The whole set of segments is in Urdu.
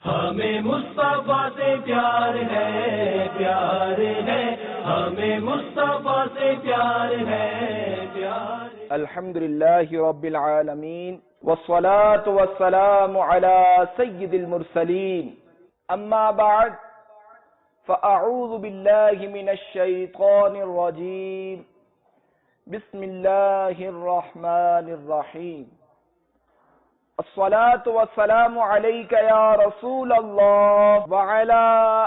ہمیں مصطفیٰ سے پیار ہے، پیار ہے، ہمیں مصطفیٰ سے پیار ہے، پیار ہے۔ الحمدللہ رب العالمین والصلاة والسلام على سید المرسلین، اما بعد فاعوذ باللہ من الشیطان الرجیم، بسم اللہ الرحمن الرحیم۔ الصلاة والسلام عليك يا رسول الله وعلى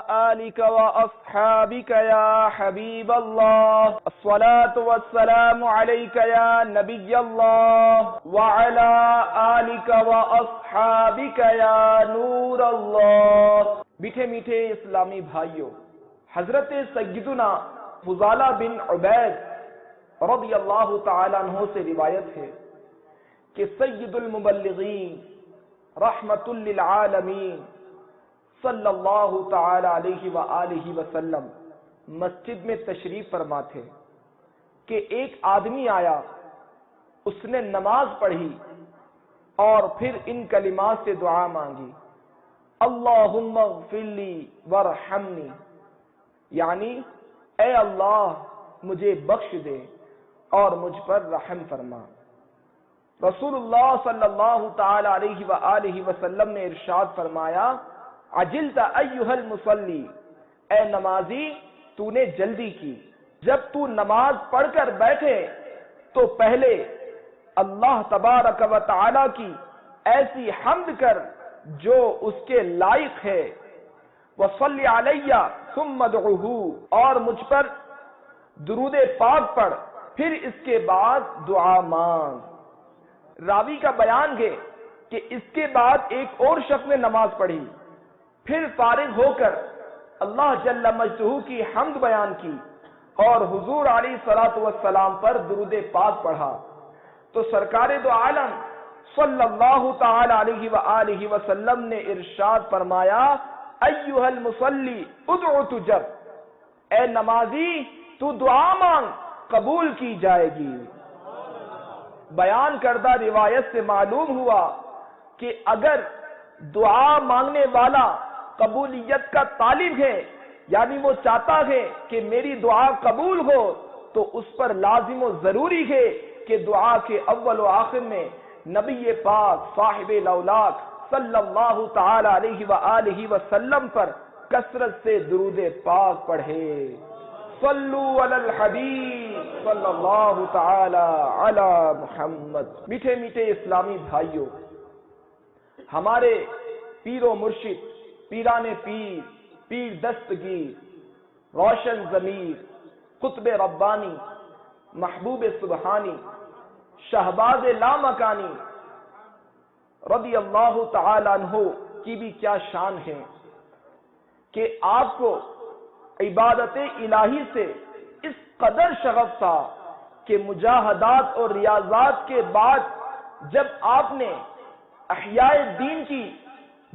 آلك وأصحابك يا حبيب الله، الصلاة والسلام عليك يا نبي الله وعلى آلك وأصحابك يا نور الله۔ میٹھے میٹھے اسلامی بھائیوں، حضرت سیدنا فضالہ بن عبید رضی اللہ تعالیٰ عنہ سے روایت ہے کہ سید المبلغین رحمت للعالمین صلی اللہ تعالی علیہ وآلہ وسلم مسجد میں تشریف فرما تھے کہ ایک آدمی آیا، اس نے نماز پڑھی اور پھر ان کلمات سے دعا مانگی، اللہم اغفر لی وارحمنی، یعنی اے اللہ مجھے بخش دے اور مجھ پر رحم فرما۔ رسول اللہ صلی اللہ تعالی علیہ وآلہ وسلم نے ارشاد فرمایا، عجلت ایھا المصلی، اے نمازی تو نے جلدی کی، جب تو نماز پڑھ کر بیٹھے تو پہلے اللہ تبارک و تعالی کی ایسی حمد کر جو اس کے لائق ہے، وصلی علیہ ثم ادعوہ، اور مجھ پر درود پاک پڑھ، پھر اس کے بعد دعا مانگ۔ راوی کا بیان ہے کہ اس کے بعد ایک اور شخص نے نماز پڑھی، پھر فارغ ہو کر اللہ جل مجدہ کی حمد بیان کی اور حضور علیہ الصلوۃ والسلام پر درود پاک پڑھا، تو سرکار دو عالم صلی اللہ تعالی علیہ وآلہ وسلم نے ارشاد فرمایا، ایھا المصلی ادع تجب، اے نمازی تو دعا مانگ قبول کی جائے گی۔ بیان کردہ روایت سے معلوم ہوا کہ اگر دعا مانگنے والا قبولیت کا طالب ہے، یعنی وہ چاہتا ہے کہ میری دعا قبول ہو، تو اس پر لازم و ضروری ہے کہ دعا کے اول و آخر میں نبی پاک صاحب الاولاق صلی اللہ تعالی علیہ وآلہ وسلم پر کثرت سے درود پاک پڑھے۔ صلو علی الحبیب صلی اللہ تعالی علی محمد۔ میٹھے میٹھے اسلامی بھائیوں، ہمارے پیر و مرشد، پیران پیر، پیر دستگیر، روشن ضمیر، قطب ربانی، محبوب سبحانی، شہباز لامکانی رضی اللہ تعالی عنہ کی بھی کیا شان ہے کہ آپ کو عبادت الہی سے اس قدر شغف تھا کہ مجاہدات اور ریاضات کے بعد جب آپ نے احیاء دین کی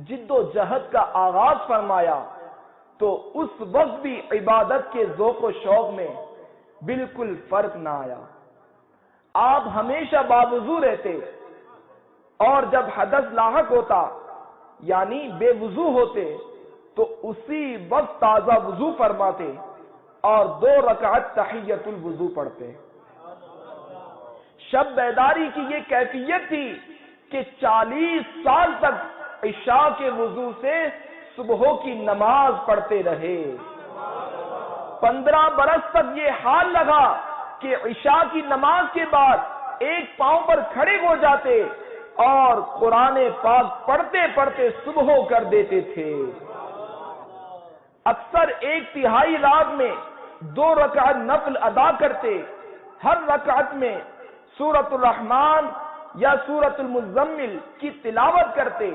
جد و جہد کا آغاز فرمایا تو اس وقت بھی عبادت کے ذوق و شوق میں بالکل فرق نہ آیا۔ آپ ہمیشہ باوضو رہتے اور جب حدث لاحق ہوتا یعنی بے وضو ہوتے تو اسی وقت تازہ وضو فرماتے اور 2 رکعت تحیۃ الوضو پڑھتے۔ شب بیداری کی یہ کیفیت تھی کہ 40 سال تک عشاء کے وضو سے صبح کی نماز پڑھتے رہے۔ 15 برس تک یہ حال لگا کہ عشاء کی نماز کے بعد ایک پاؤں پر کھڑے ہو جاتے اور قرآن پاک پڑھتے پڑھتے صبح کر دیتے تھے۔ اکثر 1/3 رات میں 2 رکعت نفل ادا کرتے، ہر رکعت میں سورۃ الرحمن یا سورۃ المزمل کی تلاوت کرتے،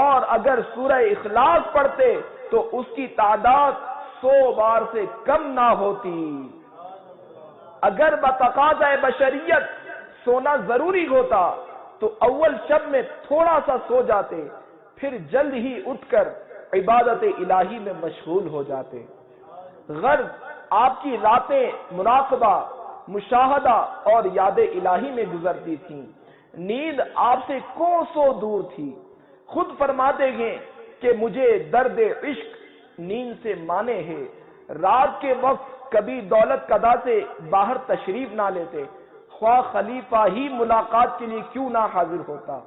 اور اگر سورہ اخلاص پڑھتے تو اس کی تعداد 100 بار سے کم نہ ہوتی۔ اگر بتقاضۂ بشریت سونا ضروری ہوتا تو اول شب میں تھوڑا سا سو جاتے، پھر جلد ہی اٹھ کر عبادت الہی میں مشغول ہو جاتے۔ غرض آپ کی راتیں مراقبہ، مشاہدہ اور یاد الہی میں گزرتی تھیں، نیند آپ سے کوسوں دور تھی۔ خود فرماتے ہیں کہ مجھے درد عشق نیند سے مانے ہے، رات کے وقت کبھی دولت قضا سے باہر تشریف نہ لیتے، خواہ خلیفہ ہی ملاقات کے لیے کیوں نہ حاضر ہوتا،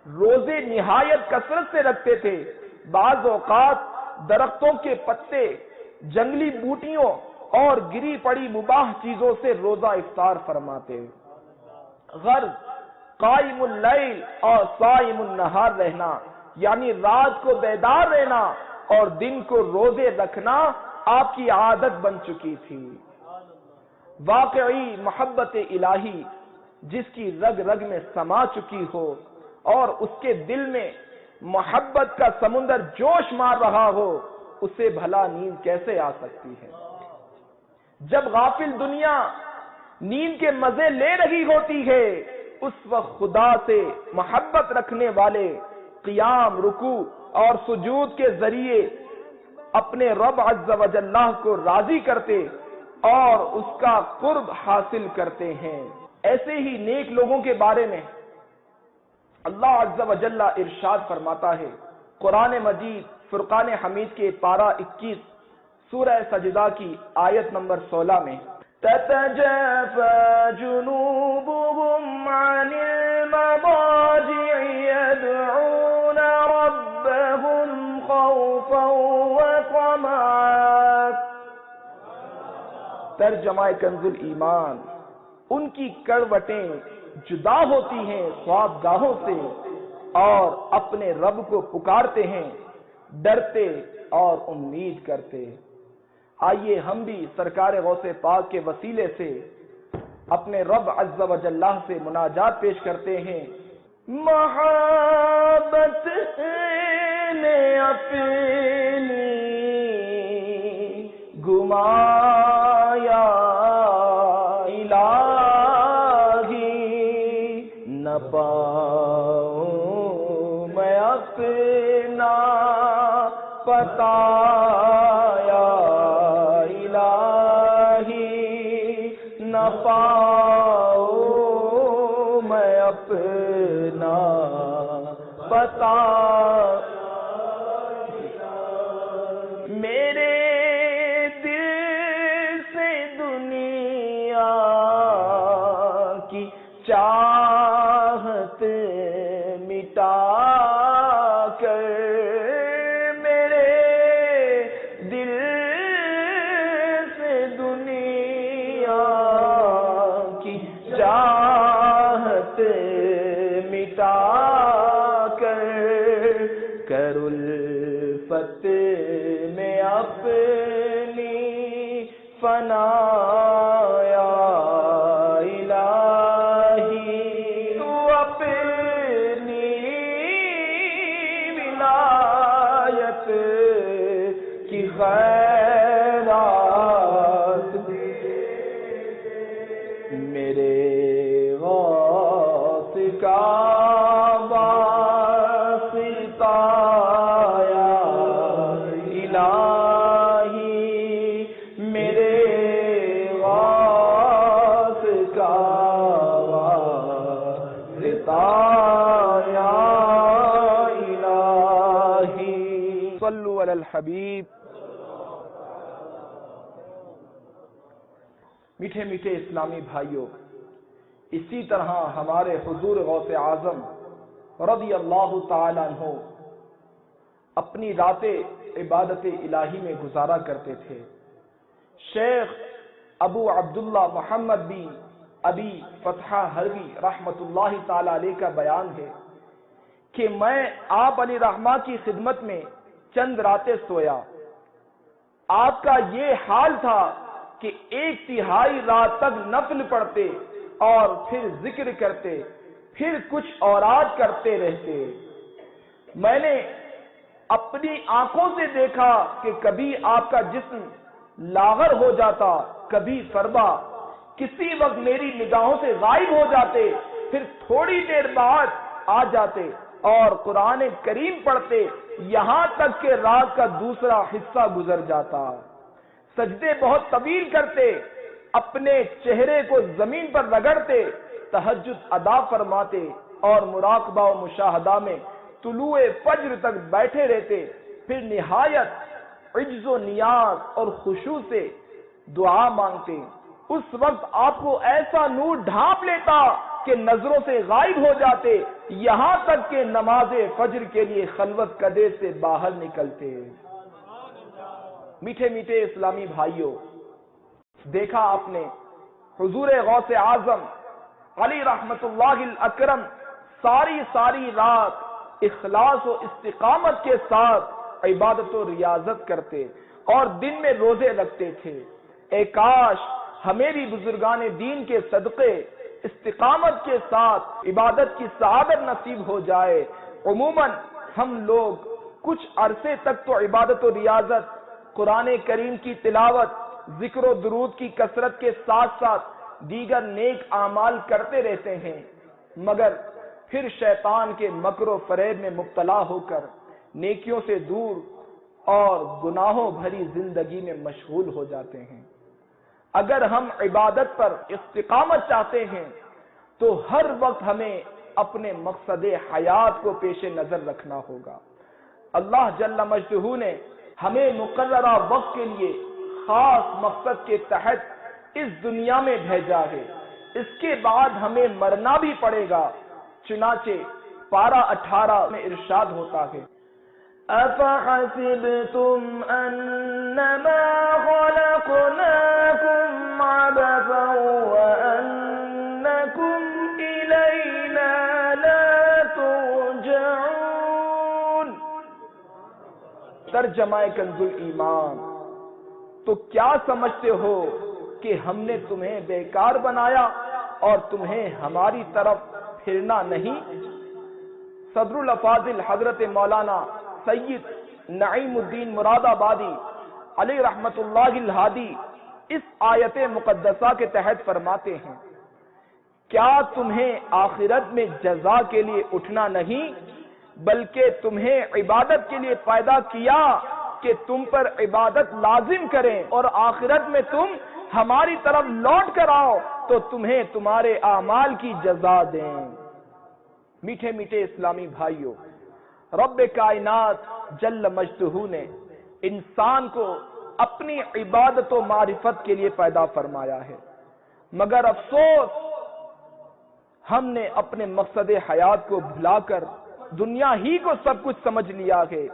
روزے نہایت کثرت سے رکھتے تھے، بعض اوقات درختوں کے پتے، جنگلی بوٹیوں اور گری پڑی مباح چیزوں سے روزہ افطار فرماتے۔ غرض قائم اللیل اور صائم النہار رہنا، یعنی رات کو بیدار رہنا اور دن کو روزے رکھنا آپ کی عادت بن چکی تھی۔ واقعی محبت الہی جس کی رگ رگ میں سما چکی ہو اور اس کے دل میں محبت کا سمندر جوش مار رہا ہو، اسے بھلا نیند کیسے آ سکتی ہے؟ جب غافل دنیا نیند کے مزے لے رہی ہوتی ہے، اس وقت خدا سے محبت رکھنے والے قیام، رکوع اور سجود کے ذریعے اپنے رب عز و جل کو راضی کرتے اور اس کا قرب حاصل کرتے ہیں۔ ایسے ہی نیک لوگوں کے بارے میں اللہ عز و جل ارشاد فرماتا ہے قرآن مجید فرقان حمید کے پارہ 21 سورہ سجدہ کی آیت نمبر 16 میں، تتجافى جنوبهم عن المضاجع يدعون ربهم خوفا وطمعا۔ ترجمہ کنز الایمان، ان کی کروٹیں جدا ہوتی ہیں خوابگاہوں سے اور اپنے رب کو پکارتے ہیں، ڈرتے اور امید کرتے۔ آئیے ہم بھی سرکار غوث پاک کے وسیلے سے اپنے رب عز و جل سے مناجات پیش کرتے ہیں۔ محبت نے اپنی گمایا الہی، نہ پاؤں میں اپنا پتایا نہ پاؤں میں اپنا بتا، میرے دل سے دنیا کی چاہت مٹا کر، میرے دل سے دنیا چاہت مٹا کر، کر الفت میں اپنی فنا یا الہی، تو اپنی ولایت کی خیرات میرے غوث کا واسطہ یا الہی، میرے غوث کا واسطہ یا الہی۔ صلو علی الحبیب۔ میٹھے میٹھے اسلامی بھائیوں، اسی طرح ہمارے حضور غوث اعظم رضی اللہ تعالیٰ عنہ اپنی رات عبادت الہی میں گزارا کرتے تھے۔ شیخ ابو عبداللہ محمد بن ابی فتحہ حلوی رحمت اللہ تعالیٰ علیہ کا بیان ہے کہ میں آپ علیہ رحمہ کی خدمت میں چند راتیں سویا، آپ کا یہ حال تھا کہ 1/3 رات تک نفل پڑھتے اور پھر ذکر کرتے، پھر کچھ اوراد کرتے رہتے۔ میں نے اپنی آنکھوں سے دیکھا کہ کبھی آپ کا جسم لاغر ہو جاتا، کبھی فربا، کسی وقت میری نگاہوں سے غائب ہو جاتے، پھر تھوڑی دیر بعد آ جاتے اور قرآن کریم پڑھتے، یہاں تک کہ رات کا دوسرا حصہ گزر جاتا۔ سجدے بہت طویل کرتے، اپنے چہرے کو زمین پر رگڑتے، تہجد ادا فرماتے اور مراقبہ و مشاہدہ میں طلوع فجر تک بیٹھے رہتے، پھر نہایت عجز و نیاز اور خشوع سے دعا مانگتے۔ اس وقت آپ کو ایسا نور ڈھانپ لیتا کہ نظروں سے غائب ہو جاتے، یہاں تک کہ نماز فجر کے لیے خلوت کدے سے باہر نکلتے۔ میٹھے میٹھے اسلامی بھائیوں، دیکھا آپ نے حضور غوث اعظم علی رحمت اللہ الاکرم ساری رات اخلاص و استقامت کے ساتھ عبادت و ریاضت کرتے اور دن میں روزے رکھتے تھے۔ اے کاش ہمیں بھی بزرگان دین کے صدقے استقامت کے ساتھ عبادت کی سعادت نصیب ہو جائے۔ عموماً ہم لوگ کچھ عرصے تک تو عبادت و ریاضت، قرآن کریم کی تلاوت، ذکر و درود کی کثرت کے ساتھ ساتھ دیگر نیک اعمال کرتے رہتے ہیں، مگر پھر شیطان کے مکر و فریب میں مبتلا ہو کر نیکیوں سے دور اور گناہوں بھری زندگی میں مشغول ہو جاتے ہیں۔ اگر ہم عبادت پر استقامت چاہتے ہیں تو ہر وقت ہمیں اپنے مقصد حیات کو پیش نظر رکھنا ہوگا۔ اللہ جل مجدہ نے ہمیں مقررہ وقت کے لیے خاص مقصد کے تحت اس دنیا میں بھیجا ہے، اس کے بعد ہمیں مرنا بھی پڑے گا۔ چنانچہ پارہ 18 میں ارشاد ہوتا ہے، أَفَحَسِبْتُمْ أَنَّمَا خَلَقْنَاكُمْ عَبَثًا وَأَنَّكُمْ إِلَيْنَا لَا تُرْجَعُونَ۔ ترجمہ کنز الایمان، تو کیا سمجھتے ہو کہ ہم نے تمہیں بیکار بنایا اور تمہیں ہماری طرف پھرنا نہیں؟ صدر الافاضل حضرت مولانا سید نعیم الدین مراد آبادی علی رحمت اللہ الہادی اس آیت مقدسہ کے تحت فرماتے ہیں، کیا تمہیں آخرت میں جزا کے لیے اٹھنا نہیں، بلکہ تمہیں عبادت کے لیے پیدا کیا کہ تم پر عبادت لازم کریں اور آخرت میں تم ہماری طرف لوٹ کر آؤ تو تمہیں تمہارے اعمال کی جزا دیں۔ میٹھے میٹھے اسلامی بھائیوں، رب کائنات جل مجدہ نے انسان کو اپنی عبادت و معرفت کے لیے پیدا فرمایا ہے، مگر افسوس ہم نے اپنے مقصد حیات کو بھلا کر دنیا ہی کو سب کچھ سمجھ لیا ہے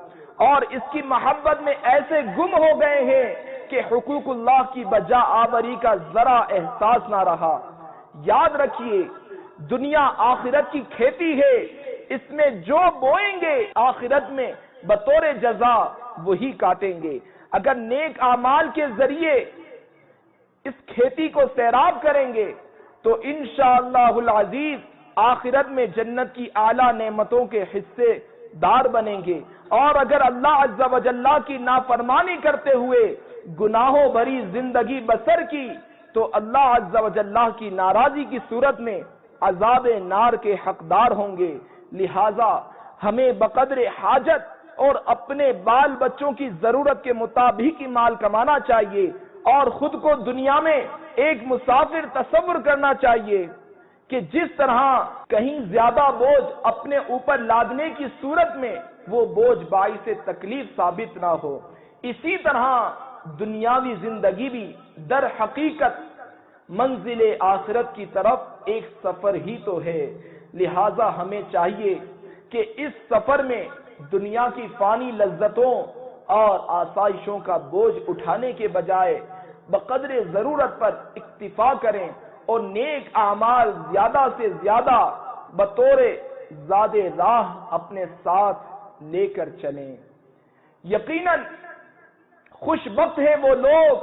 اور اس کی محبت میں ایسے گم ہو گئے ہیں کہ حقوق اللہ کی بجا آوری کا ذرا احساس نہ رہا۔ یاد رکھیے، دنیا آخرت کی کھیتی ہے، اس میں جو بوئیں گے آخرت میں بطور جزا وہی کاٹیں گے۔ اگر نیک اعمال کے ذریعے اس کھیتی کو سیراب کریں گے تو انشاءاللہ العزیز آخرت میں جنت کی اعلیٰ نعمتوں کے حصے دار بنیں گے، اور اگر اللہ عز و جل کی نافرمانی کرتے ہوئے گناہوں بھری زندگی بسر کی تو اللہ عز و جل کی ناراضی کی صورت میں عذاب نار کے حقدار ہوں گے۔ لہذا ہمیں بقدر حاجت اور اپنے بال بچوں کی ضرورت کے مطابق ہی مال کمانا چاہیے اور خود کو دنیا میں ایک مسافر تصور کرنا چاہیے کہ جس طرح کہیں زیادہ بوجھ اپنے اوپر لادنے کی صورت میں وہ بوجھ باعث تکلیف ثابت نہ ہو، اسی طرح دنیاوی زندگی بھی در حقیقت منزل آخرت کی طرف ایک سفر ہی تو ہے۔ لہذا ہمیں چاہیے کہ اس سفر میں دنیا کی فانی لذتوں اور آسائشوں کا بوجھ اٹھانے کے بجائے بقدر ضرورت پر اکتفا کریں اور نیک اعمال زیادہ سے زیادہ بطور زاد راہ اپنے ساتھ لے کر چلیں۔ یقیناً خوش بخت ہیں وہ لوگ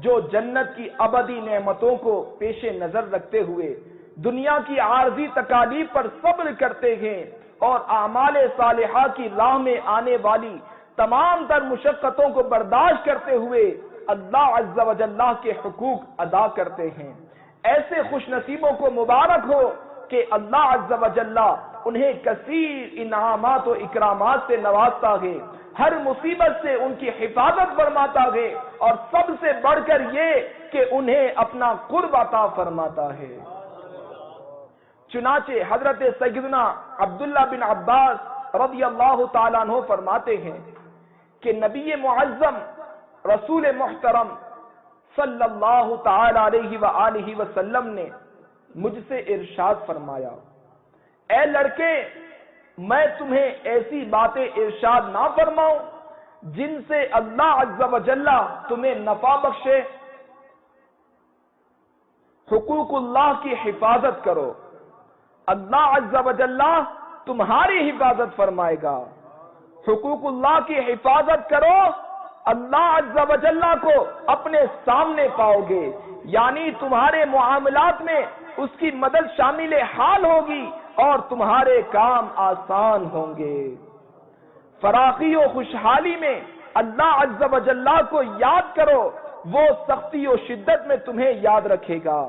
جو جنت کی ابدی نعمتوں کو پیش نظر رکھتے ہوئے دنیا کی عارضی تکالیف پر صبر کرتے ہیں اور اعمال صالحہ کی راہ میں آنے والی تمام تر مشقتوں کو برداشت کرتے ہوئے اللہ عز و جل کے حقوق ادا کرتے ہیں۔ ایسے خوش نصیبوں کو مبارک ہو کہ اللہ عز و جل انہیں کثیر انعامات و اکرامات سے نوازتا ہے، ہر مصیبت سے ان کی حفاظت فرماتا ہے اور سب سے بڑھ کر یہ کہ انہیں اپنا قرب عطا فرماتا ہے۔ چنانچہ حضرت سیدنا عبداللہ بن عباس رضی اللہ تعالیٰ عنہ فرماتے ہیں کہ نبی معظم رسول محترم صلی اللہ تعالی علیہ وآلہ وسلم نے مجھ سے ارشاد فرمایا، اے لڑکے، میں تمہیں ایسی باتیں ارشاد نہ فرماؤں جن سے اللہ عز و جل تمہیں نفع بخشے؟ حقوق اللہ کی حفاظت کرو، اللہ عز و جل تمہاری حفاظت فرمائے گا۔ حقوق اللہ کی حفاظت کرو، اللہ عز و جل کو اپنے سامنے پاؤ گے، یعنی تمہارے معاملات میں اس کی مدد شامل حال ہوگی اور تمہارے کام آسان ہوں گے۔ فراخی و خوشحالی میں اللہ عز و جل کو یاد کرو، وہ سختی و شدت میں تمہیں یاد رکھے گا۔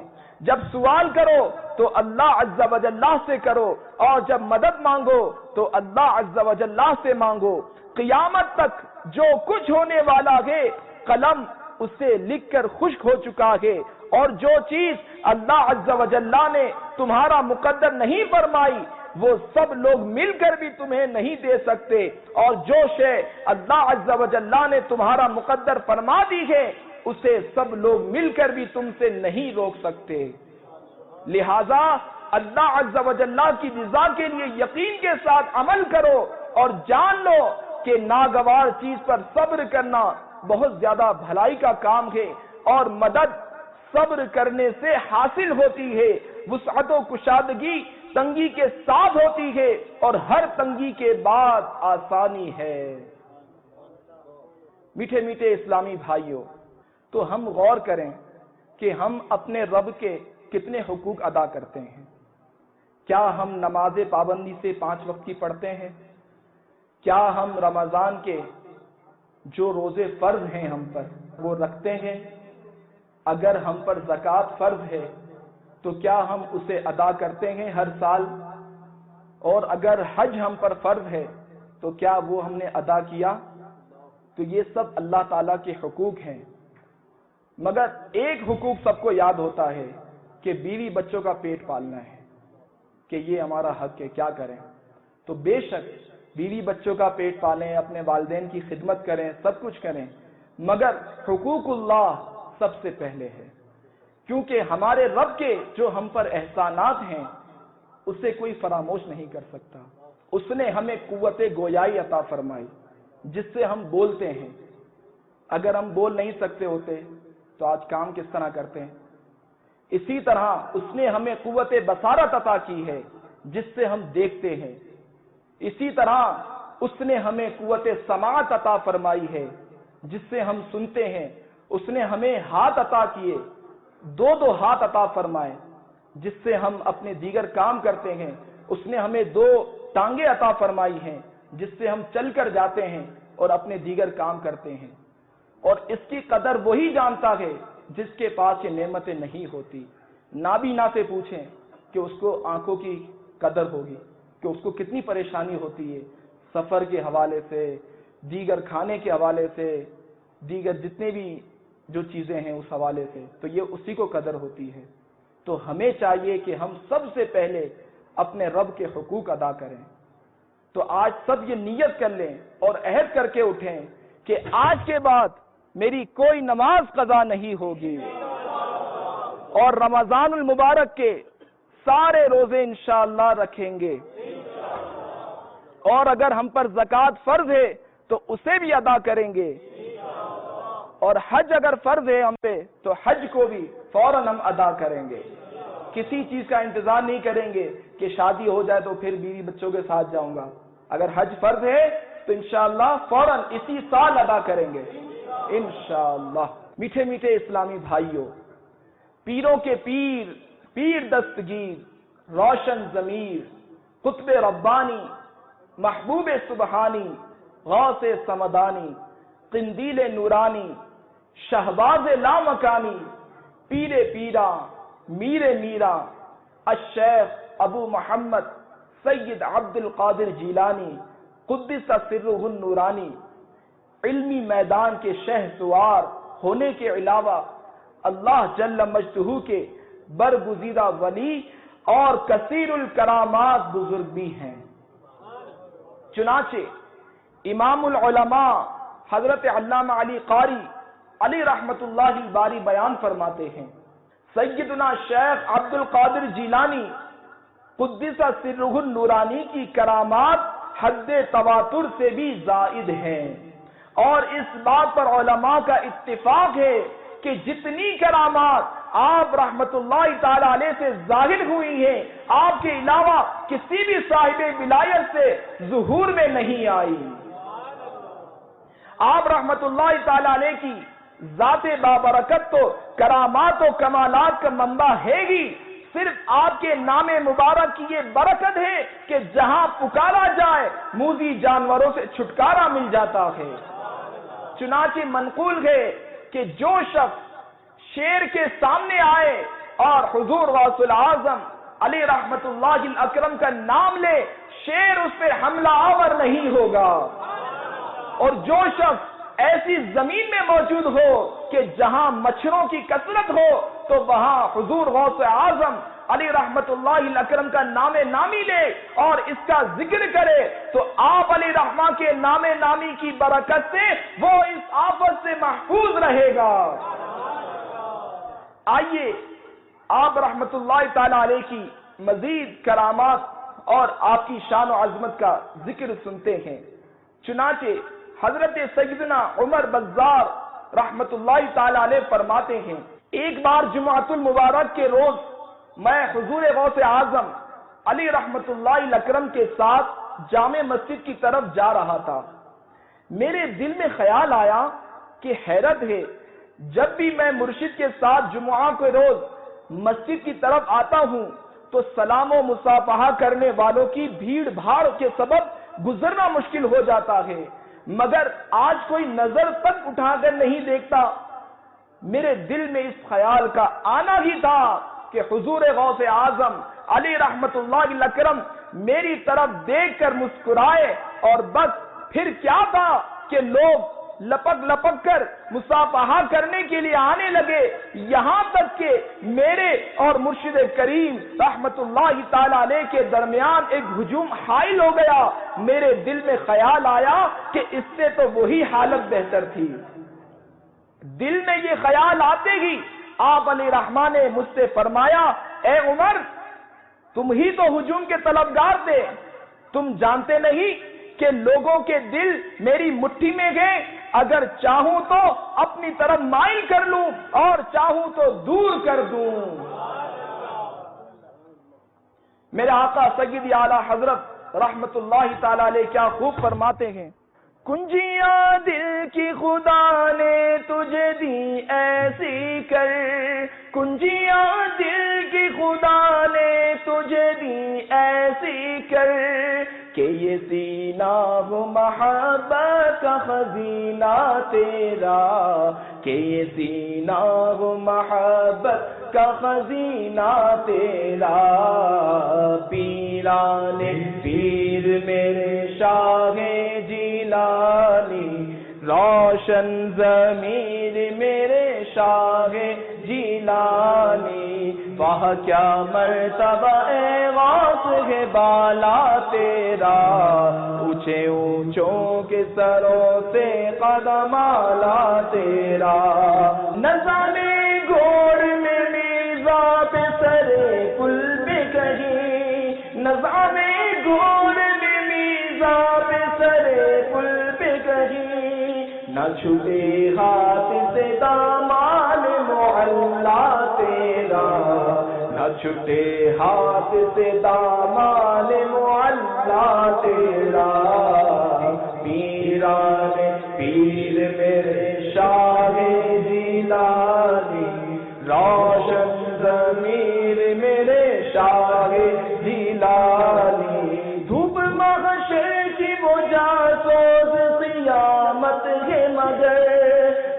جب سوال کرو تو اللہ عز و جل سے کرو، اور جب مدد مانگو تو اللہ عز و جل سے مانگو۔ قیامت تک جو کچھ ہونے والا ہے قلم اسے لکھ کر خشک ہو چکا ہے، اور جو چیز اللہ عز و جل نے تمہارا مقدر نہیں فرمائی وہ سب لوگ مل کر بھی تمہیں نہیں دے سکتے، اور جو شے اللہ عز و جل نے تمہارا مقدر فرما دی ہے اسے سب لوگ مل کر بھی تم سے نہیں روک سکتے۔ لہذا اللہ عز و جل کی رضا کے لیے یقین کے ساتھ عمل کرو، اور جان لو کہ ناگوار چیز پر صبر کرنا بہت زیادہ بھلائی کا کام ہے، اور مدد صبر کرنے سے حاصل ہوتی ہے۔ وسعت و کشادگی تنگی کے ساتھ ہوتی ہے، اور ہر تنگی کے بعد آسانی ہے۔ میٹھے میٹھے اسلامی بھائیوں، تو ہم غور کریں کہ ہم اپنے رب کے کتنے حقوق ادا کرتے ہیں۔ کیا ہم نماز پابندی سے 5 وقت کی پڑھتے ہیں؟ کیا ہم رمضان کے جو روزے فرض ہیں ہم پر وہ رکھتے ہیں؟ اگر ہم پر زکوٰۃ فرض ہے تو کیا ہم اسے ادا کرتے ہیں ہر سال؟ اور اگر حج ہم پر فرض ہے تو کیا وہ ہم نے ادا کیا؟ تو یہ سب اللہ تعالیٰ کے حقوق ہیں۔ مگر ایک حقوق سب کو یاد ہوتا ہے کہ بیوی بچوں کا پیٹ پالنا ہے، کہ یہ ہمارا حق ہے، کیا کریں؟ تو بے شک بیوی بچوں کا پیٹ پالیں، اپنے والدین کی خدمت کریں، سب کچھ کریں، مگر حقوق اللہ سب سے پہلے ہے، کیونکہ ہمارے رب کے جو ہم پر احسانات ہیں اسے کوئی فراموش نہیں کر سکتا۔ اس نے ہمیں قوت گویائی عطا فرمائی جس سے ہم بولتے ہیں۔ اگر ہم بول نہیں سکتے ہوتے تو آج کام کس طرح کرتے ہیں؟ اسی طرح اس نے ہمیں قوت بصارت عطا کی ہے جس سے ہم دیکھتے ہیں۔ اسی طرح اس نے ہمیں قوت سماعت عطا فرمائی ہے جس سے ہم سنتے ہیں۔ اس نے ہمیں ہاتھ عطا کیے، 2 ہاتھ عطا فرمائے جس سے ہم اپنے دیگر کام کرتے ہیں۔ اس نے ہمیں 2 ٹانگیں عطا فرمائی ہیں جس سے ہم چل کر جاتے ہیں اور اپنے دیگر کام کرتے ہیں۔ اور اس کی قدر وہی جانتا ہے جس کے پاس یہ نعمتیں نہیں ہوتی۔ نابینا سے پوچھیں کہ اس کو آنکھوں کی قدر ہوگی، کہ اس کو کتنی پریشانی ہوتی ہے سفر کے حوالے سے، دیگر کھانے کے حوالے سے، دیگر جتنے بھی جو چیزیں ہیں اس حوالے سے، تو یہ اسی کو قدر ہوتی ہے۔ تو ہمیں چاہیے کہ ہم سب سے پہلے اپنے رب کے حقوق ادا کریں۔ تو آج سب یہ نیت کر لیں اور عہد کر کے اٹھیں کہ آج کے بعد میری کوئی نماز قضا نہیں ہوگی، اور رمضان المبارک کے سارے روزے انشاءاللہ رکھیں گے، اور اگر ہم پر زکوٰۃ فرض ہے تو اسے بھی ادا کریں گے، اور حج اگر فرض ہے ہم پہ تو حج کو بھی فوراً ہم ادا کریں گے۔ کسی چیز کا انتظار نہیں کریں گے کہ شادی ہو جائے تو پھر بیوی بچوں کے ساتھ جاؤں گا۔ اگر حج فرض ہے تو انشاءاللہ فوراً اسی سال ادا کریں گے انشاءاللہ۔ میٹھے میٹھے اسلامی بھائیوں، پیروں کے پیر، پیر دستگیر، روشن ضمیر، قطب ربانی، محبوب سبحانی، غوث سمدانی، قندیل نورانی، شہباز لامکانی، پیر پیرا، میر میرا، الشیخ ابو محمد سید عبد القادر جیلانی قدس سرہ النورانی، علمی میدان کے شہ سوار ہونے کے علاوہ اللہ جل مجدہ کے برگزیدہ ولی اور کثیر الکرامات بزرگ بھی ہیں۔ چنانچہ امام العلماء حضرت علامہ علی قاری علی رحمت اللہ الباری بیان فرماتے ہیں، سیدنا شیخ عبد القادر جیلانی قدس سرہ النورانی کی کرامات حد تواتر سے بھی زائد ہیں، اور اس بات پر علماء کا اتفاق ہے کہ جتنی کرامات آپ رحمت اللہ تعالی علیہ سے ظاہر ہوئی ہیں، آپ کے علاوہ کسی بھی صاحب ولایت سے ظہور میں نہیں آئی۔ آپ رحمت اللہ تعالی علیہ کی ذات بابرکت تو کرامات و کمالات کا منبع ہے ہی، صرف آپ کے نام مبارک کی یہ برکت ہے کہ جہاں پکارا جائے موذی جانوروں سے چھٹکارا مل جاتا ہے۔ چنانچہ منقول ہے کہ جو شخص شیر کے سامنے آئے اور حضور غوث العظم علی رحمت اللہ الاکرم کا نام لے، شیر اس پہ حملہ آور نہیں ہوگا۔ اور جو شخص ایسی زمین میں موجود ہو کہ جہاں مچھروں کی کثرت ہو تو وہاں حضور غوث اعظم علی رحمت اللہ الاکرم کا نام نامی لے اور اس کا ذکر کرے تو آپ علی رحمہ کے نام نامی کی برکت سے وہ اس آفت سے محفوظ رہے گا۔ آئیے آپ رحمت اللہ تعالی علیہ کی مزید کرامات اور آپ کی شان و عظمت کا ذکر سنتے ہیں۔ چنانچہ حضرت سیدنا عمر بزار رحمت اللہ تعالی علیہ فرماتے ہیں، ایک بار جمعۃ المبارک کے روز میں حضور غوث اعظم علی رحمت اللہ اکرم کے ساتھ جامع مسجد کی طرف جا رہا تھا۔ میرے دل میں خیال آیا کہ حیرت ہے، جب بھی میں مرشد کے ساتھ جمعہ کے روز مسجد کی طرف آتا ہوں تو سلام و مصافحہ کرنے والوں کی بھیڑ بھاڑ کے سبب گزرنا مشکل ہو جاتا ہے، مگر آج کوئی نظر تک اٹھا کر نہیں دیکھتا۔ میرے دل میں اس خیال کا آنا ہی تھا کہ حضور غوث اعظم علی رحمت اللہ اکرم میری طرف دیکھ کر مسکرائے، اور بس پھر کیا تھا کہ لوگ لپک لپک کر مصافحہ کرنے کے لیے آنے لگے، یہاں تک کہ میرے اور مرشد کریم رحمت اللہ تعالی علیہ کے درمیان ایک ہجوم حائل ہو گیا۔ میرے دل میں خیال آیا کہ اس سے تو وہی حالت بہتر تھی۔ دل میں یہ خیال آتے ہی آپ علی رحمہ نے مجھ سے فرمایا، اے عمر، تم ہی تو ہجوم کے طلبگار تھے، تم جانتے نہیں کہ لوگوں کے دل میری مٹھی میں گئے، اگر چاہوں تو اپنی طرف مائل کر لوں اور چاہوں تو دور کر دوں۔ میرے آقا سیدی اعلیٰ حضرت رحمت اللہ تعالی علیہ کیا خوب فرماتے ہیں، کنجیاں دل کی خدا نے تجھے دی ایسی کر، کنجیاں دل کی خدا نے تجھے دی ایسی کر کہ یہ سینہ ہو محبت کا خزینہ تیرا، کہ یہ سینہ ہو محبت کا خزینہ تیرا، پیرانے پیر میرے شاہ جیلانی، روشن ضمیر میرے شاہ جیلانی، وہاں کیا مرتبہ اے غوث ہے بالا تیرا، اونچے اونچوں کے سروں سے قدم اعلیٰ تیرا، نظانے گھوڑ میں میزا پہ سرے پل پہ کہیں، نظانے گھوڑ میں میزا پہ سرے پل پہ کہیں، نہ چھوٹے ہاتھ سے دامان معلا تیرا، نہ چھوٹے ہاتھ سے دامان معلا تیرا، پیران پیر میرے شاہ جیلانی، روشن ضمیر میرے شاہ جیلانی، دھوپ محشر کی وہ جاسوس قیامت ہے مگر،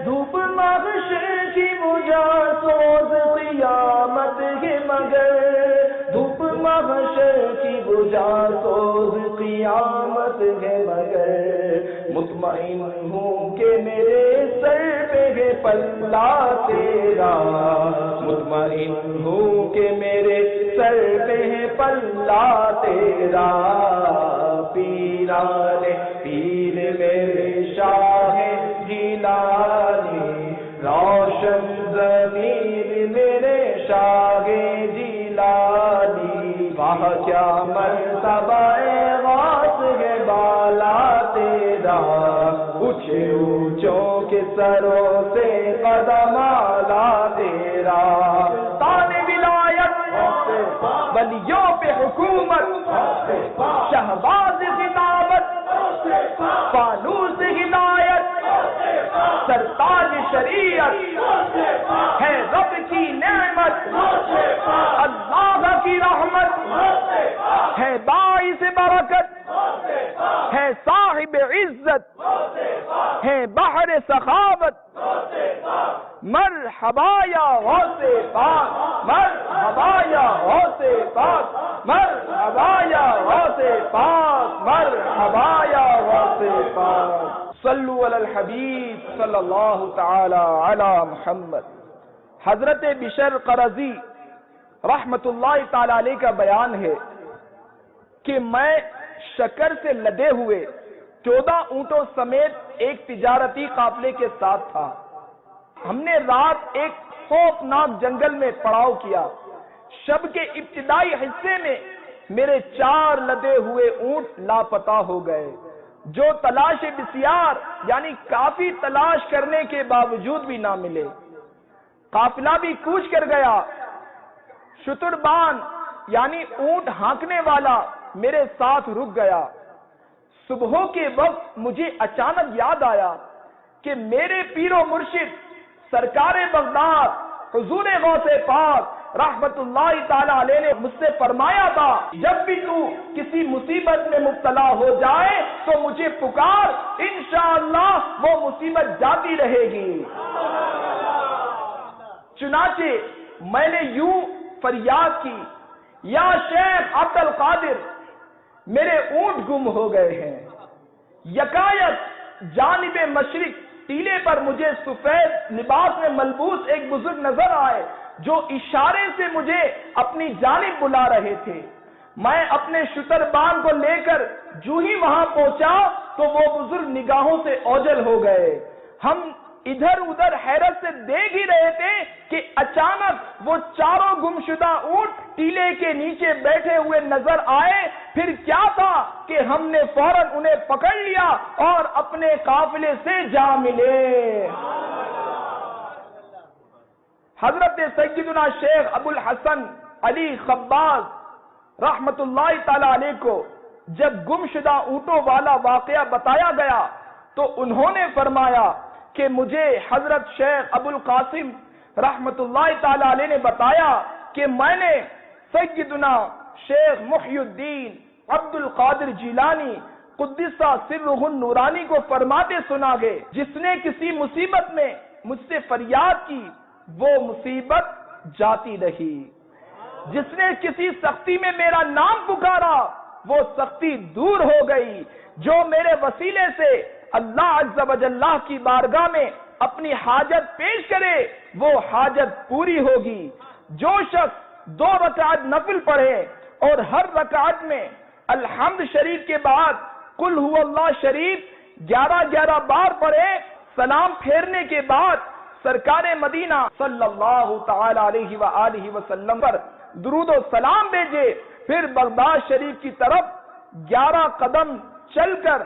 دھوپ محشر کی وہ جاسوس قیامت ہے مگر، دھوپ محشر کی وہ جاسوس قیامت ہے مگر، مطمئن ہوں کہ میرے سر پہ ہے پلہ تیرا، مطمئن ہوں کہ میرے سر پہ ہے پلہ تیرا، پیران پیر میرے شاہ جیلانی، روشن ضمیر میرے شاہ جیلانی، واہ کیا مرتبہ غوث ہے بالا تیرا، اونچے اونچوں کے سروں سے قدم اعلیٰ تیرا، تاج ولایت ولیوں پہ حکومت، شہباز خطابت فانوس ہدایت، سرتاج شریعت ہے رب کی نعمت، اللہ کی رحمت ہے باعث برکت، ہے صاحب عزت ہے بحر سخاوت، مرحبا یا غوث پاک، مرحبا یا غوث پاک، مرحبا یا غوث پاک، مرحبا یا غوث پاک۔ صلو علی الحبیب صلی اللہ تعالی علی محمد۔ حضرت بشر قرظی رحمت اللہ تعالی علیہ کا بیان ہے کہ میں شکر سے لدے ہوئے 14 اونٹوں سمیت ایک تجارتی قافلے کے ساتھ تھا۔ ہم نے رات ایک خوفناک جنگل میں پڑاؤ کیا۔ شب کے ابتدائی حصے میں میرے 4 لدے ہوئے اونٹ لاپتہ ہو گئے، جو تلاش بسیار یعنی کافی تلاش کرنے کے باوجود بھی نہ ملے۔ قافلہ بھی کوچ کر گیا۔ شتربان یعنی اونٹ ہانکنے والا میرے ساتھ رک گیا۔ صبح کے وقت مجھے اچانک یاد آیا کہ میرے پیر و مرشد سرکار بغداد حضور غوث پاک رحمت اللہ تعالی علیہ نے مجھ سے فرمایا تھا، جب بھی تو کسی مصیبت میں مبتلا ہو جائے تو مجھے پکار، انشاءاللہ وہ مصیبت جاتی رہے گی۔ چنانچہ میں نے یوں فریاد کی، یا شیخ عبد القادر، میرے اونٹ گم ہو گئے ہیں۔ یکایک جانب مشرق ٹیلے پر مجھے سفید لباس میں ملبوس ایک بزرگ نظر آئے، جو اشارے سے مجھے اپنی جانب بلا رہے تھے۔ میں اپنے شتربان کو لے کر جو ہی وہاں پہنچا تو وہ بزرگ نگاہوں سے اوجھل ہو گئے۔ ہم ادھر ادھر حیرت سے دیکھ ہی رہے تھے کہ اچانک وہ 4 گمشدہ اونٹ ٹیلے کے نیچے بیٹھے ہوئے نظر آئے۔ پھر کیا تھا کہ ہم نے فوراً انہیں پکڑ لیا اور اپنے قافلے سے جا ملے۔ حضرت سیدنا شیخ ابو الحسن علی خباز رحمت اللہ تعالی علیہ کو جب گمشدہ اونٹوں والا واقعہ بتایا گیا تو انہوں نے فرمایا کہ مجھے حضرت شیخ ابو القاسم رحمت اللہ تعالی علیہ نے بتایا کہ میں نے سیدنا شیخ محی الدین عبد القادر جیلانی قدس سرہ النورانی کو فرماتے سنا گے، جس نے کسی مصیبت میں مجھ سے فریاد کی وہ مصیبت جاتی رہی، جس نے کسی سختی میں میرا نام پکارا وہ سختی دور ہو گئی، جو میرے وسیلے سے اللہ عز و جل کی بارگاہ میں اپنی حاجت پیش کرے وہ حاجت پوری ہوگی۔ جو شخص 2 رکعت نفل پڑھے اور ہر رکعت میں الحمد شریف کے بعد قل هو اللہ شریف 11 بار پڑھے، سلام پھیرنے کے بعد سرکار مدینہ صلی اللہ تعالی علیہ وآلہ وسلم پر درود و سلام بھیجے، پھر بغداد شریف کی طرف 11 قدم چل کر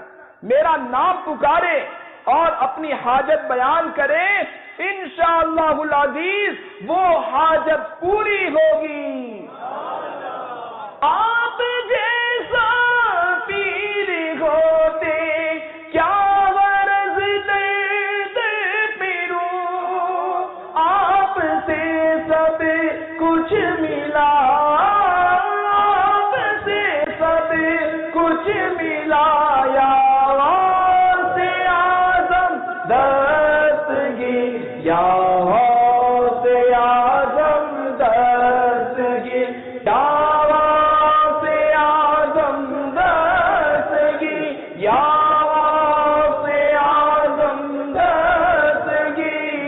میرا نام پکارے اور اپنی حاجت بیان کرے، انشاءاللہ العزیز وہ حاجت پوری ہوگی۔ آپ جیسا پیر ہوتے کیا غرض درد پیروں، آپ سے سب کچھ ملا، آپ سے سب کچھ ملا، یا دستگیر یا غوث اعظم دستگیر، یا غوث اعظم دستگیر، یا غوث اعظم دستگیر،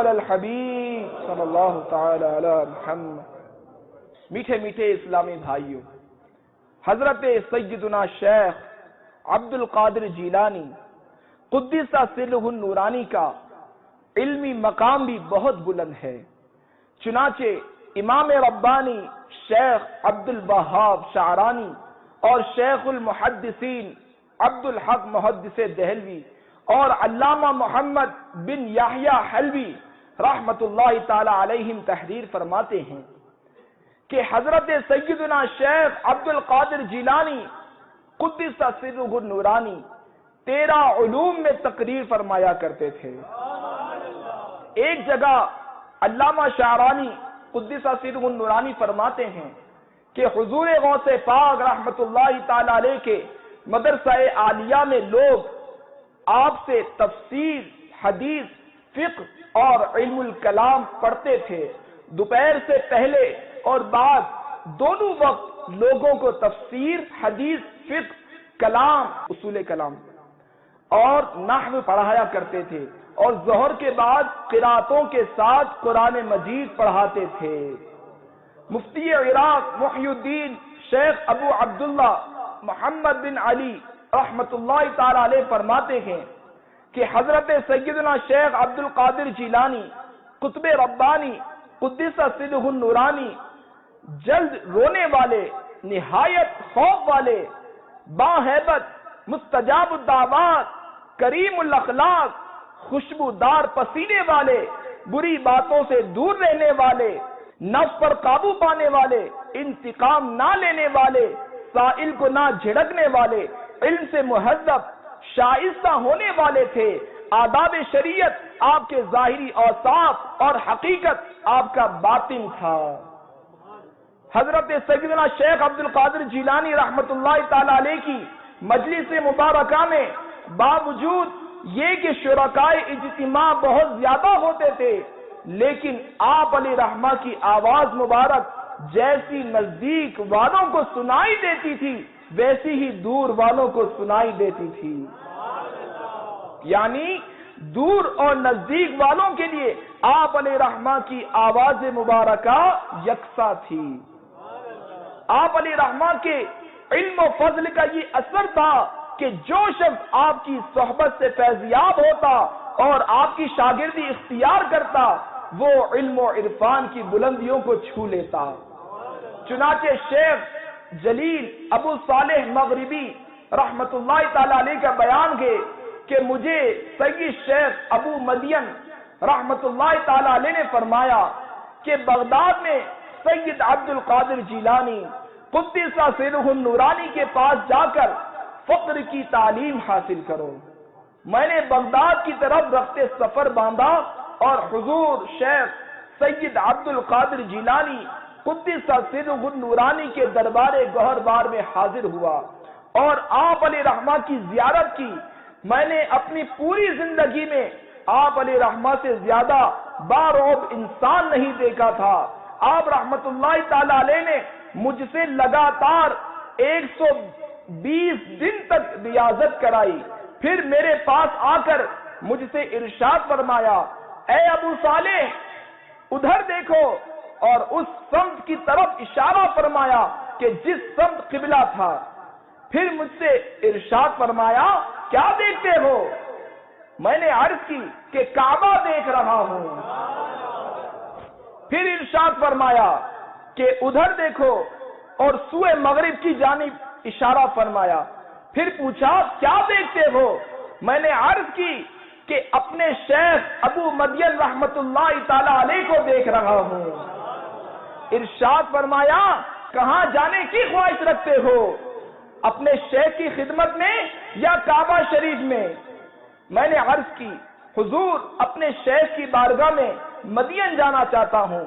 علی الحبیب صلی اللہ تعالی علی محمد۔ میٹھے میٹھے اسلامی بھائیوں، حضرت سیدنا شیخ عبد القادر جیلانی قدس سرہ النورانی کا علمی مقام بھی بہت بلند ہے۔ چنانچہ امام ربانی شیخ عبد الوہاب شعرانی اور شیخ المحدثین عبد الحق محدث دہلوی اور علامہ محمد بن یحییٰ حلوی رحمت اللہ تعالی علیہم تحریر فرماتے ہیں کہ حضرت سیدنا شیخ عبد القادر جیلانی قدس سرہ النورانی 13 علوم میں تقریر فرمایا کرتے تھے۔ ایک جگہ علامہ شعرانی قدس سرہ النورانی فرماتے ہیں کہ حضور غوث پاک رحمت اللہ تعالی علیہ کے مدرسہ عالیہ میں لوگ آپ سے تفسیر، حدیث، فقہ اور علم الکلام پڑھتے تھے۔ دوپہر سے پہلے اور بعد دونوں وقت لوگوں کو تفسیر، حدیث، فقہ، کلام، اصول کلام اور نحو پڑھایا کرتے تھے، اور ظہر کے بعد قراتوں کے ساتھ قرآن مجید پڑھاتے تھے۔ مفتی عراق محی الدین شیخ ابو عبداللہ محمد بن علی رحمت اللہ تعالی علیہ فرماتے ہیں کہ حضرت سیدنا شیخ عبد القادر جیلانی قطب ربانی قدس سرہ النورانی جلد رونے والے، نہایت خوف والے، باہیبت، مستجاب الدعوات، کریم الاخلاق، خوشبودار پسینے والے، بری باتوں سے دور رہنے والے، نفس پر قابو پانے والے، انتقام نہ لینے والے، سائل کو نہ جھڑکنے والے، علم سے مہذب، شائستہ ہونے والے تھے۔ آداب شریعت آپ کے ظاہری اوصاف اور حقیقت آپ کا باطن تھا۔ حضرت سیدنا شیخ عبد القادر جیلانی رحمت اللہ تعالی علیہ کی مجلس مبارکہ میں باوجود یہ کہ شرکائے اجتماع بہت زیادہ ہوتے تھے، لیکن آپ علیہ رحمہ کی آواز مبارک جیسی نزدیک والوں کو سنائی دیتی تھی ویسی ہی دور والوں کو سنائی دیتی تھی۔ یعنی دور اور نزدیک والوں کے لیے آپ علیہ رحمہ کی آواز مبارکہ یکساں تھی۔ آپ علیہ رحمہ کے علم و فضل کا یہ اثر تھا کہ جو شخص آپ کی صحبت سے فیضیاب ہوتا اور آپ کی شاگردی اختیار کرتا وہ علم و عرفان کی بلندیوں کو چھو لیتا۔ چنانچہ شیخ جلیل ابو صالح مغربی رحمت اللہ تعالی علیہ کا بیان ہے کہ مجھے سید شیخ ابو مدین رحمت اللہ تعالی علیہ نے فرمایا کہ بغداد میں سید عبد القادر جیلانی قدس سرہ النورانی کے پاس جا کر فقر کی تعلیم حاصل کرو۔ میں نے بغداد کی طرف رخت سفر باندھا اور حضور شیخ سید عبد القادر جیلانی قدس سرہ النورانی کے دربار گوہربار میں حاضر ہوا اور آپ علیہ رحمہ کی زیارت کی۔ میں نے اپنی پوری زندگی میں آپ علیہ رحمہ سے زیادہ بارعب انسان نہیں دیکھا تھا۔ آپ رحمت اللہ تعالی علیہ نے مجھ سے لگاتار 120 دن تک ریاضت کرائی، پھر میرے پاس آ کر مجھ سے ارشاد فرمایا، اے ابو صالح ادھر دیکھو، اور اس سمت کی طرف اشارہ فرمایا کہ جس سمت قبلہ تھا۔ پھر مجھ سے ارشاد فرمایا، کیا دیکھتے ہو؟ میں نے عرض کی کہ کعبہ دیکھ رہا ہوں۔ پھر ارشاد فرمایا کہ ادھر دیکھو، اور سوئے مغرب کی جانب اشارہ فرمایا۔ پھر پوچھا کیا دیکھتے ہو؟ میں نے عرض کی کہ اپنے شیخ ابو مدین رحمت اللہ تعالی علیہ کو دیکھ رہا ہوں۔ ارشاد فرمایا کہاں جانے کی خواہش رکھتے ہو؟ اپنے شیخ کی خدمت میں یا کعبہ شریف میں؟ میں نے عرض کی حضور اپنے شیخ کی بارگاہ میں مدین جانا چاہتا ہوں۔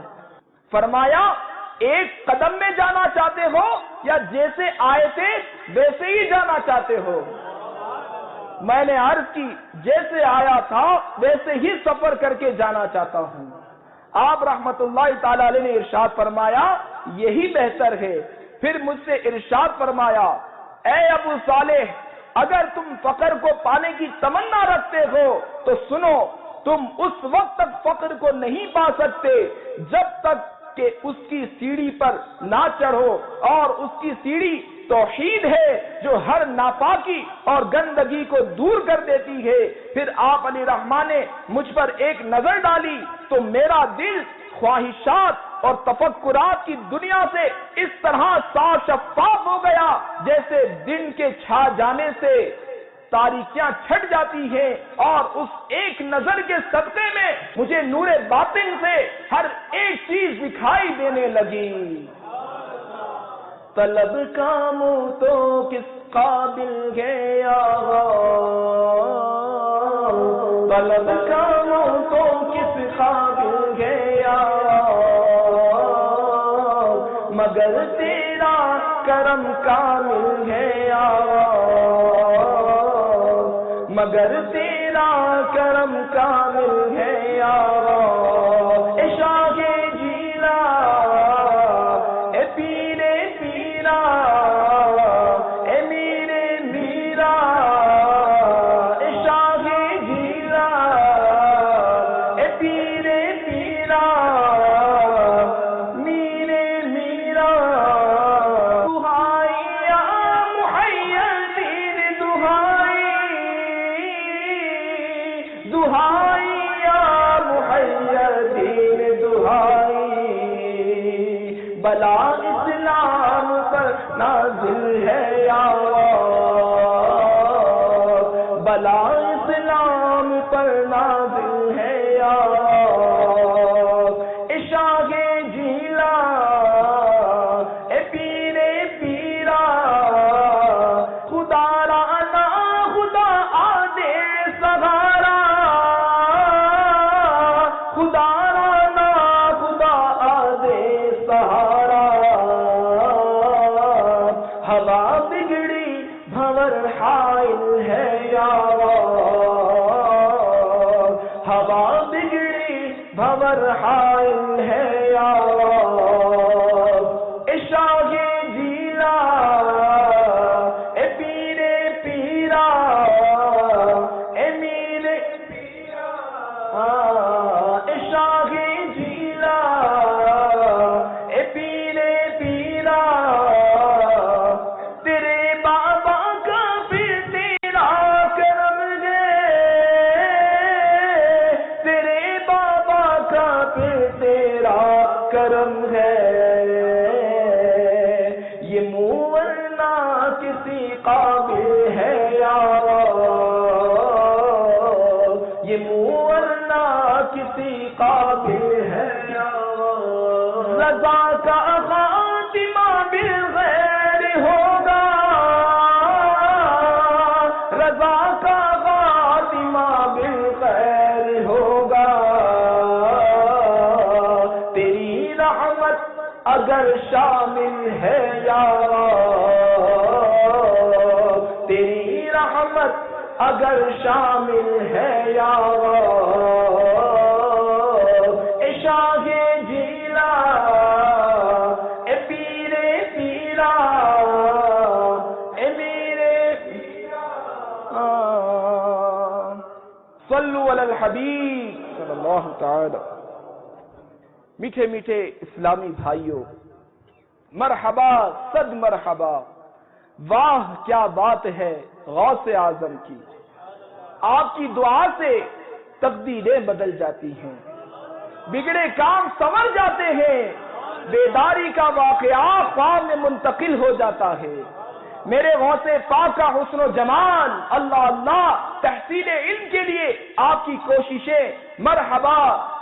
فرمایا ایک قدم میں جانا چاہتے ہو یا جیسے آئے تھے ویسے ہی جانا چاہتے ہو؟ میں نے عرض کی جیسے آیا تھا ویسے ہی سفر کر کے جانا چاہتا ہوں۔ آپ رحمت اللہ تعالی علیہ نے ارشاد فرمایا یہی بہتر ہے۔ پھر مجھ سے ارشاد فرمایا، اے ابو صالح اگر تم فقر کو پانے کی تمنا رکھتے ہو تو سنو، تم اس وقت تک فقر کو نہیں پا سکتے جب تک کہ اس کی سیڑھی پر نہ چڑھو، اور اس کی سیڑھی توحید ہے جو ہر ناپاکی اور گندگی کو دور کر دیتی ہے۔ پھر آپ علیہ الرحمٰن نے مجھ پر ایک نظر ڈالی تو میرا دل خواہشات اور تفکرات کی دنیا سے اس طرح صاف شفاف ہو گیا جیسے دن کے چھا جانے سے تاریکیاں چھٹ جاتی ہیں، اور اس ایک نظر کے صدقے میں مجھے نور باطن سے ہر ایک چیز دکھائی دینے لگی۔ طلب کاموں تو کس قابل ہے آغا، طلب کاموں تو کس قابل ہے آغا، مگر تیرا کرم کامل ہے آغا، مگر تیرا کرم کامل ہے آغا۔ اے شاہ جیلا اے پیرے پیرا اے میرے میرا، اے شاہ جیلا اے پیرے پیرا میرے میرا، دہائی یا محیر دین دہائی، دہائی یا محیر دین دہائی، بلا اسلام پر نازل ہے یا بلا اسلام پر نازل ہے یا اے شاہ جیلا اے پیرے پیرا، خدا رانا خدا آدے سہارا، خدا رانا خدا آدے سہارا، ہوا بگڑی بھور حائل ہے یا ہوا بگڑی بھور حائل ہے یا اے شاہ جیلا اے پیرے پیرا اے میرے پیرا، اے شاہ جیلا اے پیرے پیرا، تیرے بابا کا پھر تیرا کرم ہے، تیرے بابا کا پھر تیرا کرم ہے، یہ منہ ورنہ کسی قابل ہے یا یہ منہ ورنہ کسی قابل ہے یا رضا کا خاتمہ بالغیر ہوگا، رضا کا خاتمہ بالغیر ہوگا، تیری رحمت اگر شامل ہے یا تیری رحمت اگر شامل ہے یا اے شاہ جیلا اے پیرے پیرا اے میرے پیرا، صلو علی الحبیب صلی اللہ تعالی۔ میٹھے میٹھے اسلامی بھائیوں، مرحبا صد مرحبا، واہ کیا بات ہے غوث اعظم کی، آپ کی دعا سے تقدیریں بدل جاتی ہیں، بگڑے کام سنور جاتے ہیں، بیداری کا واقعہ خواب میں منتقل ہو جاتا ہے۔ میرے غوث پاک کا حسن و جمال، اللہ اللہ، تحصیل علم کے لیے آپ کی کوششیں، مرحبا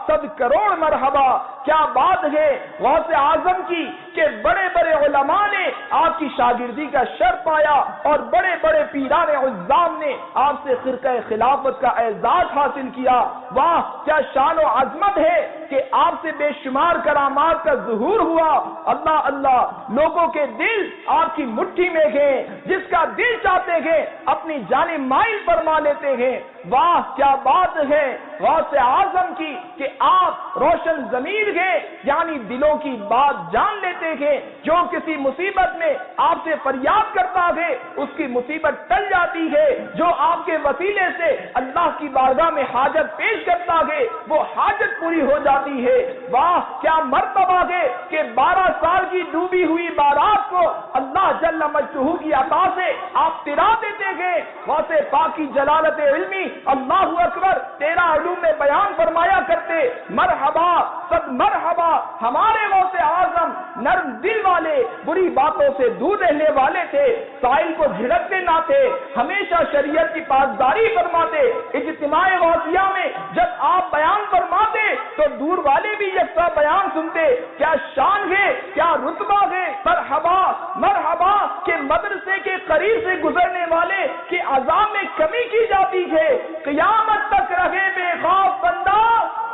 صد کروڑ مرحبا، کیا بات ہے غوث اعظم کی کہ بڑے بڑے علماء نے آپ کی شاگردی کا شرف پایا، اور بڑے بڑے پیران عظام نے آپ سے خرقہ خلافت کا اعزاز حاصل کیا۔ واہ کیا شان و عظمت ہے کہ آپ سے بے شمار کرامات کا ظہور ہوا۔ اللہ اللہ، لوگوں کے دل آپ کی مٹھی میں ہیں، جس کا دل چاہتے ہیں اپنی جانب مائل فرما لیتے ہیں۔ واہ کیا بات ہے غوث اعظم کی کہ آپ روشن ضمیر دل کے یعنی دلوں کی بات جان لیتے تھے. جو کسی مصیبت میں آپ سے فریاد کرتا ہے اس کی مصیبت ٹل جاتی ہے. جو آپ کے وسیلے سے اللہ کی بارگاہ میں حاجت پیش کرتا ہے وہ حاجت پوری ہو جاتی ہے. واہ کیا مرتبہ ہے کہ 12 سال کی ڈوبی ہوئی بارات کو اللہ جل مجدہ کی عطا سے آپ ترا دیتے گئے. واسے پاک کی جلالت علمی اللہ اکبر تیرا علوم میں بیان فرمایا کرتے. مرحبا صد مرحبا ہمارے غوث اعظم نرم دل والے, بری باتوں سے دور رہنے والے تھے, سائل کو جھڑکتے نہ تھے, ہمیشہ شریعت کی پاسداری فرماتے. اجتماع غوثیہ میں جب آپ بیان فرماتے تو دور والے بھی یکساں بیان سنتے. کیا شان ہے, کیا رتبہ ہے. مرحبا مرحبا کہ مدرسے کے قریب سے گزرنے والے کے عذاب میں کمی کی جاتی ہے. قیامت تک رہے بے خوف بندہ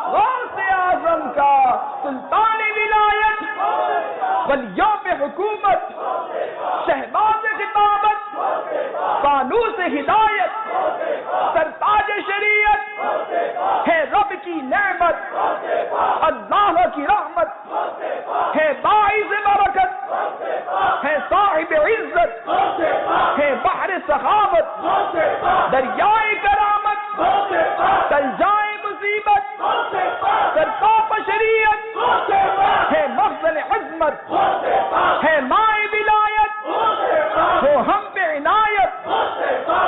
غوث اعظم کا, سلطان ولایت, ولیوں پہ حکومت, شہباز خطابت, فانوس ہدایت, سرتاج شریعت ہے, رب کی نعمت, اللہ کی رحمت ہے, باعث برکت ہے, صاحب عزت ہے, بحر سخاوت, دریائے کرامت, تل جائے مصیبت, سرتاپ شریعت ہے, مخزن عظمت ہے, مائے ولایت ہو ہم پہ عنایت,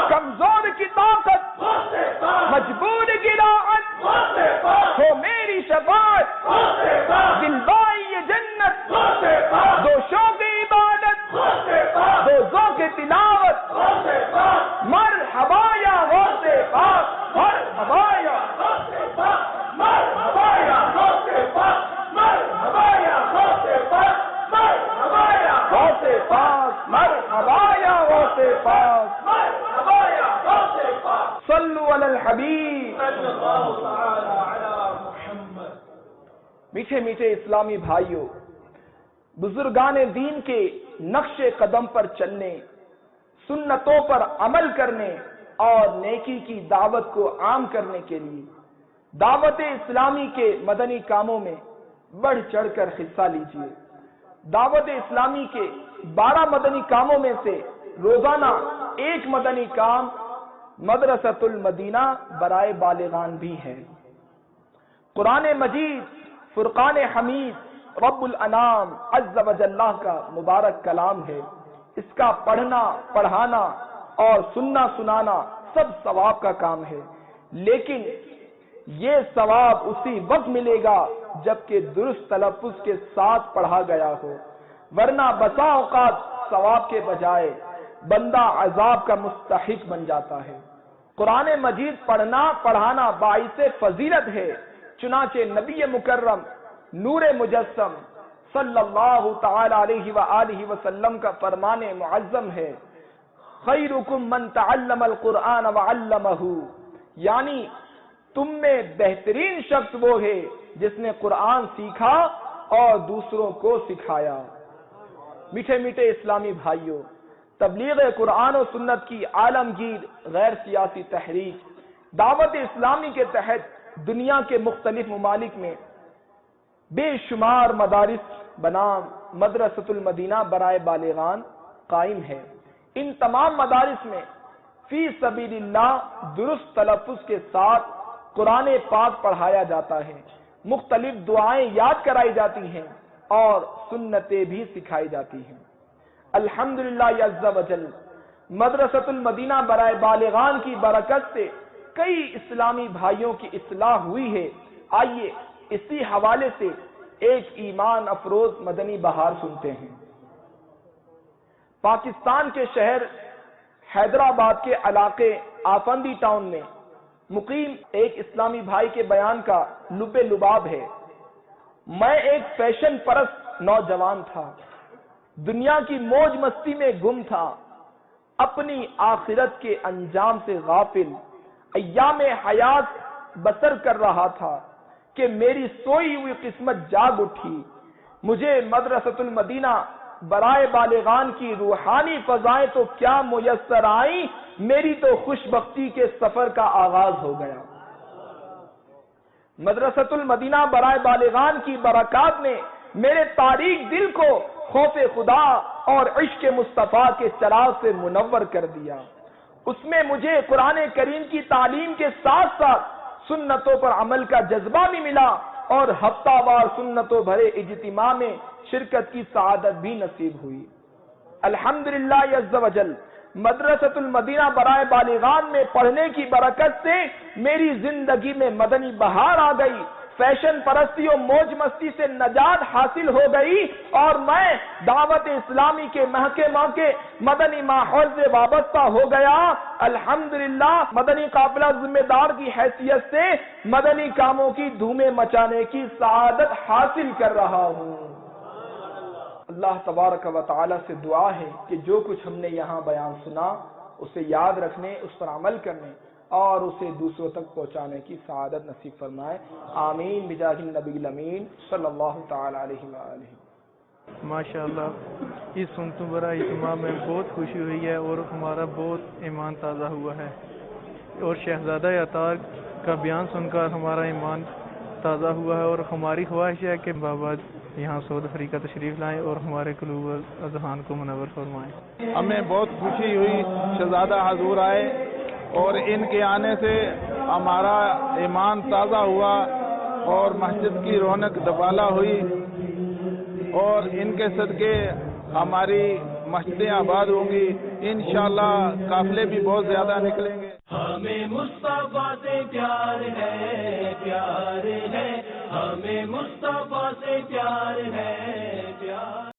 کمزور کی طاقت مجبور کی راحت ہو میری شفاعت, دلبائی جنت دو شوق عبادت دو ذوق تلاوت. مرحبا یا غوث پاک, مرحبا یا غوث پاک, مرحبا یا غوث پاک, مرحبا یا غوث پاک, مرحبا یا غوث پاک, مرحبا یا غوث پاک, مرحبا یا غوث پاک. صلوا علی الحبیب صلی اللہ تعالی علی محمد. میٹھے میٹھے اسلامی بھائیوں, بزرگان دین کے نقش قدم پر چلنے, سنتوں پر عمل کرنے اور نیکی کی دعوت کو عام کرنے کے لیے دعوت اسلامی کے مدنی کاموں میں بڑھ چڑھ کر حصہ لیجیے. دعوت اسلامی کے 12 مدنی کاموں میں سے روزانہ ایک مدنی کام مدرسۃ المدینہ برائے بالغان بھی ہے. قرآن مجید فرقان حمید رب الانام عز و جل کا مبارک کلام ہے. اس کا پڑھنا پڑھانا اور سننا سنانا سب ثواب کا کام ہے, لیکن یہ ثواب اسی وقت ملے گا جبکہ درست تلفظ کے ساتھ پڑھا گیا ہو, ورنہ بسا اوقات ثواب کے بجائے بندہ عذاب کا مستحق بن جاتا ہے. قرآن مجید پڑھنا پڑھانا باعث فضیلت ہے, چنانچہ نبی مکرم نور مجسم صلی اللہ تعالی علیہ وآلہ وسلم کا فرمان معظم ہے, خیرکم من تعلم القرآن وعلمہ, یعنی تم میں بہترین شخص وہ ہے جس نے قرآن سیکھا اور دوسروں کو سکھایا. میٹھے میٹھے اسلامی بھائیوں, تبلیغ قرآن و سنت کی عالمگیر غیر سیاسی تحریک دعوت اسلامی کے تحت دنیا کے مختلف ممالک میں بے شمار مدارس بنام مدرسۃ المدینہ برائے بالغان قائم ہے. ان تمام مدارس میں فی سبیل اللہ درست تلفظ کے ساتھ قرآن پاک پڑھایا جاتا ہے, مختلف دعائیں یاد کرائی جاتی ہیں اور سنتیں بھی سکھائی جاتی ہیں. الحمدللہ عز و جل مدرسۃ المدینہ برائے بالغان کی برکت سے کئی اسلامی بھائیوں کی اصلاح ہوئی ہے. آئیے اسی حوالے سے ایک ایمان افروز مدنی بہار سنتے ہیں. پاکستان کے شہر حیدرآباد کے علاقے آفندی ٹاؤن میں مقیم ایک اسلامی بھائی کے بیان کا لب لباب ہے. میں ایک فیشن پرست نوجوان تھا, دنیا کی موج مستی میں گم تھا, اپنی آخرت کے انجام سے غافل ایام حیات بسر کر رہا تھا کہ میری سوئی ہوئی قسمت جاگ اٹھی. مجھے مدرسۃ المدینہ برائے بالغان کی روحانی فضائیں تو کیا میسر آئیں, میری تو خوش بختی کے سفر کا آغاز ہو گیا. مدرسۃ المدینہ برائے بالغان کی برکات نے میرے تاریک دل کو خوف خدا اور عشق مصطفیٰ کے چراغ سے منور کر دیا۔ اس میں مجھے قرآن کریم کی تعلیم کے ساتھ ساتھ سنتوں پر عمل کا جذبہ بھی ملا اور ہفتہ وار سنتوں بھرے اجتماع میں شرکت کی سعادت بھی نصیب ہوئی۔ الحمدللہ عز وجل مدرسۃ المدینہ برائے بالغان میں پڑھنے کی برکت سے میری زندگی میں مدنی بہار آ گئی، فیشن پرستی و موج مستی سے نجات حاصل ہو گئی اور میں دعوت اسلامی کے محکمہ کے مدنی ماحول سے وابستہ ہو گیا۔ الحمدللہ مدنی قافلہ ذمہ دار کی حیثیت سے مدنی کاموں کی دھومیں مچانے کی سعادت حاصل کر رہا ہوں۔ اللہ تبارک و تعالی سے دعا ہے کہ جو کچھ ہم نے یہاں بیان سنا اسے یاد رکھنے، اس پر عمل کرنے اور اسے دوسروں تک پہنچانے کی سعادت نصیب فرمائے، آمین بجاہ النبی الامین صلی اللہ تعالی علیہ وآلہ۔ ماشاءاللہ اس سنتوں برا اجتماع میں بہت خوشی ہوئی ہے اور ہمارا بہت ایمان تازہ ہوا ہے، اور شہزادہ عطار کا بیان سن کر ہمارا ایمان تازہ ہوا ہے، اور ہماری خواہش ہے کہ بابا یہاں سعود افریقہ تشریف لائیں اور ہمارے قلوب و اذہان کو منور فرمائیں۔ ہمیں بہت خوشی ہوئی شہزادہ حضور آئے اور ان کے آنے سے ہمارا ایمان تازہ ہوا اور مسجد کی رونق دوبالا ہوئی، اور ان کے صدقے ہماری مسجدیں آباد ہوں گی، انشاءاللہ قافلے بھی بہت زیادہ نکلیں گے۔ ہمیں مصطفیٰ سے پیار ہے، پیار ہے، ہمیں مصطفیٰ سے پیار ہے، پیار